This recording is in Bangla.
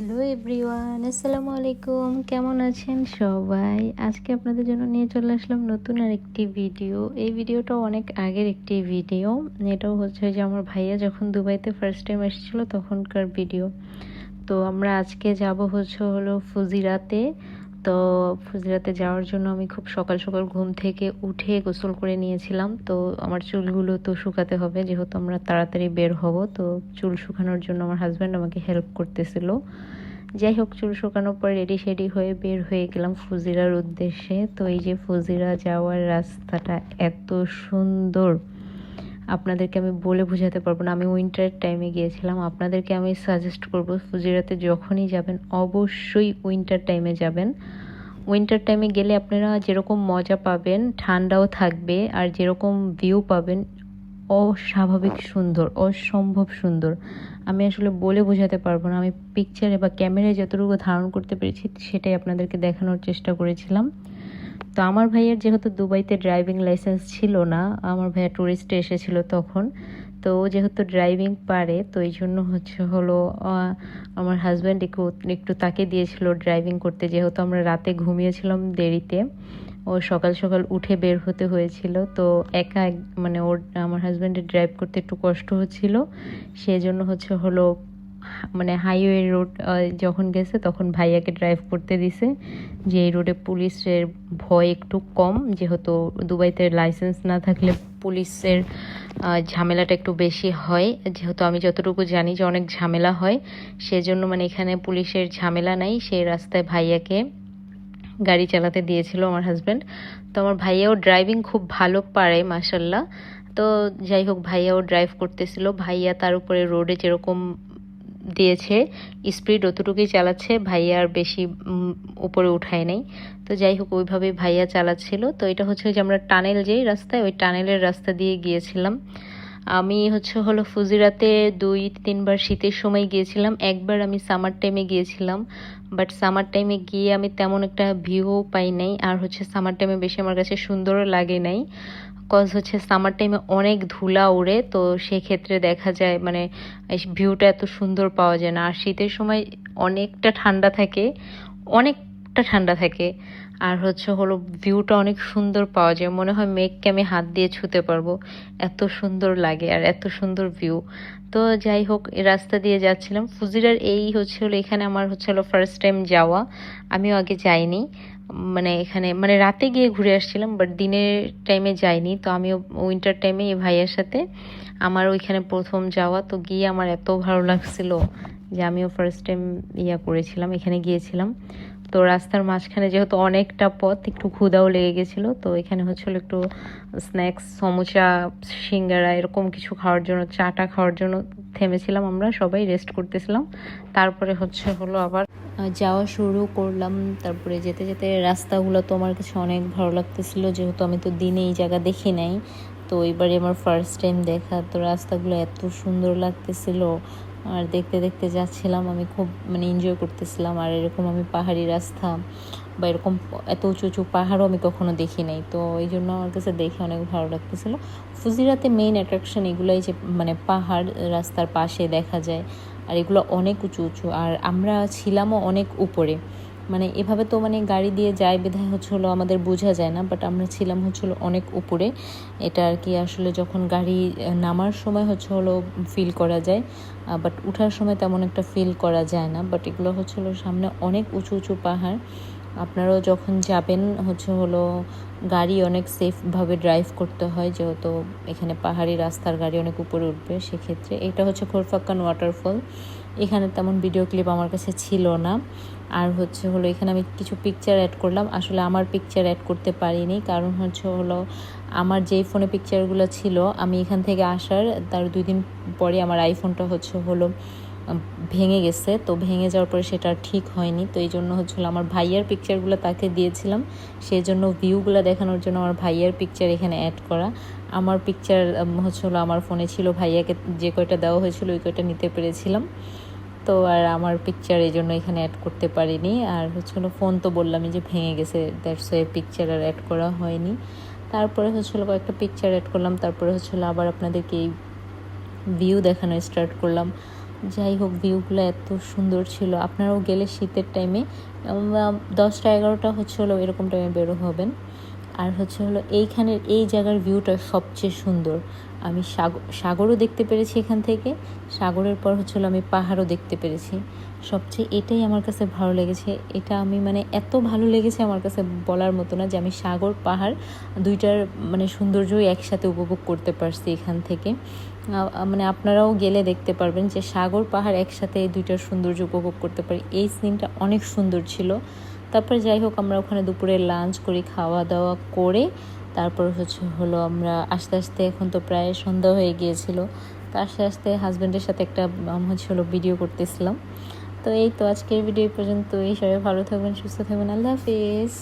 হ্যালো এভরিওয়ান, আসসালামু আলাইকুম। কেমন আছেন সবাই? আজকে আপনাদের জন্য নিয়ে চলে আসলাম নতুন আরেকটি ভিডিও। এই ভিডিওটা অনেক আগের একটি ভিডিও। এটাও হচ্ছে যে আমার ভাইয়া যখন দুবাইতে ফার্স্ট টাইম এসেছিলো তখনকার ভিডিও। তো আমরা আজকে যাব হলো ফুজিরাতে। তো ফুজিরাতে যাওয়ার জন্য আমি খুব সকাল সকাল ঘুম থেকে উঠে গোসল করে নিয়েছিলাম। তো আমার চুলগুলো তো শুকাতে হবে, যেহেতু আমরা তাড়াতাড়ি বের হব। তো চুল শুকানোর জন্য আমার হাজব্যান্ড আমাকে হেল্প করতেছিল। যাই হোক, চুল শুকানোর পর রেডি শেডি হয়ে বের হয়ে গেলাম ফুজিরার উদ্দেশ্যে। তো এই যে ফুজিরা যাওয়ার রাস্তাটা এত সুন্দর, আপনাদেরকে আমি বলে বোঝাতে পারবো না। আমি উইন্টার টাইমে গিয়েছিলাম। আপনাদেরকে আমি সাজেস্ট করব ফুজিরাতে যখনই যাবেন অবশ্যই উইন্টার টাইমে যাবেন। উইন্টার টাইমে গেলে আপনারা যেরকম মজা পাবেন, ঠান্ডাও থাকবে, আর যেরকম ভিউ পাবেন অস্বাভাবিক সুন্দর, অসম্ভব সুন্দর। আমি আসলে বলে বোঝাতে পারবো না। আমি পিকচারে বা ক্যামেরায় যতটুকু ধারণ করতে পেরেছি সেটাই আপনাদেরকে দেখানোর চেষ্টা করেছিলাম। তো আমার ভাইয়ের যেহেতু দুবাইতে ড্রাইভিং লাইসেন্স ছিল না, আমার ভাইয়া ট্যুরিস্টে এসেছিল তখন। তো ও যেহেতু ড্রাইভিং পারে, তো এই জন্য আমার হাজব্যান্ড একটু একটু তাকে দিয়েছিল ড্রাইভিং করতে, যেহেতু আমরা রাতে ঘুমিয়েছিলাম দেরিতে। ও সকাল সকাল উঠে বের হতে হয়েছিল। তো একা মানে আমার হাজব্যান্ডের ড্রাইভ করতে একটু কষ্ট হচ্ছিল। সেজন্য মানে হাইওয়ে রোড যখন গেছে তখন ভাইয়াকে ড্রাইভ করতে দিছে, যে এই রোডে পুলিশের ভয় একটু কম, যেহেতু দুবাইতে লাইসেন্স না থাকলে পুলিশের ঝামেলাটা একটু বেশি হয়। যেহেতু আমি যতটুকু জানি যে অনেক ঝামেলা হয়, সেজন্য মানে এখানে পুলিশের ঝামেলা নাই, সেই রাস্তায় ভাইয়াকে গাড়ি চালাতে দিয়েছিল আমার হাজব্যান্ড। তো আমার ভাইয়াও ড্রাইভিং খুব ভালো পারে মাশাল্লাহ। তো যাই হোক, ভাইয়াও ড্রাইভ করতেছিল। ভাইয়া তার উপরে রোডে যেরকম দিয়েছে স্পিড অতটুকুই চালাচ্ছে, ভাইয়া আর বেশি উপরে উঠায় নাই। তো যাই হোক, ওইভাবেই ভাইয়া চালাচ্ছিল। তো এটা হচ্ছে যে আমরা টানেল যেই রাস্তায়, ওই টানেলের রাস্তা দিয়ে গিয়েছিলাম। আমি ফুজিরাতে 2-3 বার শীতের সময় গিয়েছিলাম, একবার আমি সামার টাইমে গিয়েছিলাম। বাট সামার টাইমে গিয়ে আমি তেমন একটা ভিউ পাই নাই, আর সামার টাইমে বেশি আমার কাছে সুন্দরও লাগে নাই। সামার টাইমে অনেক ধুলা ওড়ে, তো সেক্ষেত্রে দেখা যায় মানে ভিউটা এত সুন্দর পাওয়া যায় না। আর শীতের সময় অনেকটা ঠান্ডা থাকে, অনেকটা ঠান্ডা থাকে। আর ভিউটা অনেক সুন্দর পাওয়া যায়, মনে হয় মেঘকে আমি হাত দিয়ে ছুঁতে পারবো, এত সুন্দর লাগে আর এত সুন্দর ভিউ। তো যাই হোক, এই রাস্তা দিয়ে যাচ্ছিলাম ফুজিরার। এই এখানে আমার ফার্স্ট টাইম যাওয়া, আমিও আগে যাইনি। মানে এখানে মানে রাতে গিয়ে ঘুরে আসছিলাম, বাট দিনের টাইমে যাইনি। তো আমিও উইন্টার টাইমে এই ভাইয়ের সাথে আমার ওইখানে প্রথম যাওয়া। তো গিয়ে আমার এত ভালো লাগছিল যে আমিও ফার্স্ট টাইম করেছিলাম, এখানে গিয়েছিলাম। তো রাস্তার মাঝখানে যেহেতু অনেকটা পথ, একটু ক্ষুধাও লেগে গেছিলো। তো এখানে একটু স্ন্যাক্স, সমোসা, সিঙ্গারা এরকম কিছু খাওয়ার জন্য, চাটা খাওয়ার জন্য থেমেছিলাম। আমরা সবাই রেস্ট করতেছিলাম। তারপরে আবার যাওয়া শুরু করলাম। তারপরে যেতে যেতে রাস্তাগুলো তো আমার কাছে অনেক ভালো লাগতেছিল, যেহেতু আমি তো দিনে এই জায়গা দেখি নাই। তো এবারে আমার ফার্স্ট টাইম দেখা। তো রাস্তাগুলো এত সুন্দর লাগতেছিল, আর দেখতে দেখতে যাচ্ছিলাম। আমি খুব মানে এনজয় করতেছিলাম। আর এরকম আমি পাহাড়ি রাস্তা বা এরকম এত উঁচু উঁচু পাহাড়ও আমি কখনো দেখি নাই। তো এই জন্য আমার কাছে দেখে অনেক ভালো লাগতেছিল। ফুজিরাতে মেইন অ্যাট্রাকশন এগুলাই, যে মানে পাহাড় রাস্তার পাশে দেখা যায়, আর এগুলো অনেক উঁচু উঁচু। আর আমরা ছিলামও অনেক উপরে, মানে এভাবে তো মানে গাড়ি দিয়ে যায় বিধায় আমাদের বোঝা যায় না, বাট আমরা ছিলাম অনেক উপরে। এটা আর কি আসলে যখন গাড়ি নামার সময় ফিল করা যায়, বাট উঠার সময় তেমন একটা ফিল করা যায় না। বাট এগুলো সামনে অনেক উঁচু উঁচু পাহাড়। আপনারাও যখন যাবেন গাড়ি অনেক সেফভাবে ড্রাইভ করতে হয়, যেহেতু এখানে পাহাড়ি রাস্তার গাড়ি অনেক উপরে উঠবে। সেক্ষেত্রে এটা খোরফাক্কান ওয়াটারফল। এখানে তেমন ভিডিও ক্লিপ আমার কাছে ছিল না। আর এখানে আমি কিছু পিকচার অ্যাড করলাম। আসলে আমার পিকচার অ্যাড করতে পারিনি, কারণ আমার যেই ফোনে পিকচারগুলো ছিল, আমি এখান থেকে আসার তার 2 দিন পরে আমার আইফোনটা ভেঙে গেছে। তো ভেঙে যাওয়ার পরে সেটা ঠিক হয়নি। তো এই জন্য আমার ভাইয়ার পিকচারগুলো তাকে দিয়েছিলাম, সেই জন্য ভিউগুলো দেখানোর জন্য আমার ভাইয়ার পিকচার এখানে অ্যাড করা। আমার পিকচার আমার ফোনে ছিল, ভাইয়াকে যে কয়টা দেওয়া হয়েছিল ওই কয়টা নিতে পেরেছিলাম। তো আর আমার পিকচার এই জন্য এখানে অ্যাড করতে পারিনি। আর ফোন তো বললামই যে ভেঙে গেছে, দ্যাটস ওয়াই পিকচার আর অ্যাড করা হয়নি। তারপরে কয়েকটা পিকচার অ্যাড করলাম। তারপরে আবার আপনাদেরকে এই ভিউ দেখানো স্টার্ট করলাম। যাই হোক, ভিউগুলো এত সুন্দর ছিল। আপনারাও গেলে শীতের টাইমে 10টা-11টা হচ্ছে হলো এরকম টাইমে বেরো হবেন। আর হচ্ছে হলো এইখানের এই জায়গার ভিউটা সবচেয়ে সুন্দর। আমি সাগরও দেখতে পেরেছি এখান থেকে, সাগরের পর হচ্ছে হলো আমি পাহাড়ও দেখতে পেরেছি। সবচেয়ে এটাই আমার কাছে ভালো লেগেছে। এটা আমি মানে এত ভালো লেগেছে আমার কাছে বলার মতো না, যে আমি সাগর পাহাড় দুইটার মানে সৌন্দর্যই একসাথে উপভোগ করতে পারছি এখান থেকে। মানে আপনারাও গেলে দেখতে পারবেন যে সাগর পাহাড় একসাথে এই দুইটার সৌন্দর্য উপভোগ করতে পারি। এই সিনটা অনেক সুন্দর ছিল। তারপর যাই হোক, আমরা ওখানে দুপুরে লাঞ্চ করি, খাওয়া দাওয়া করে তারপর হচ্ছে হলো আমরা আস্তে আস্তে, এখন তো প্রায় সন্ধ্যা হয়ে গিয়েছিল, তো আস্তে আস্তে হাজব্যান্ডের সাথে একটা হচ্ছে হলো ভিডিও করতেছিলাম। তো এই তো আজকের ভিডিও পর্যন্ত। এই সবাই ভালো থাকবেন, সুস্থ থাকবেন, আল্লাহ হাফিজ।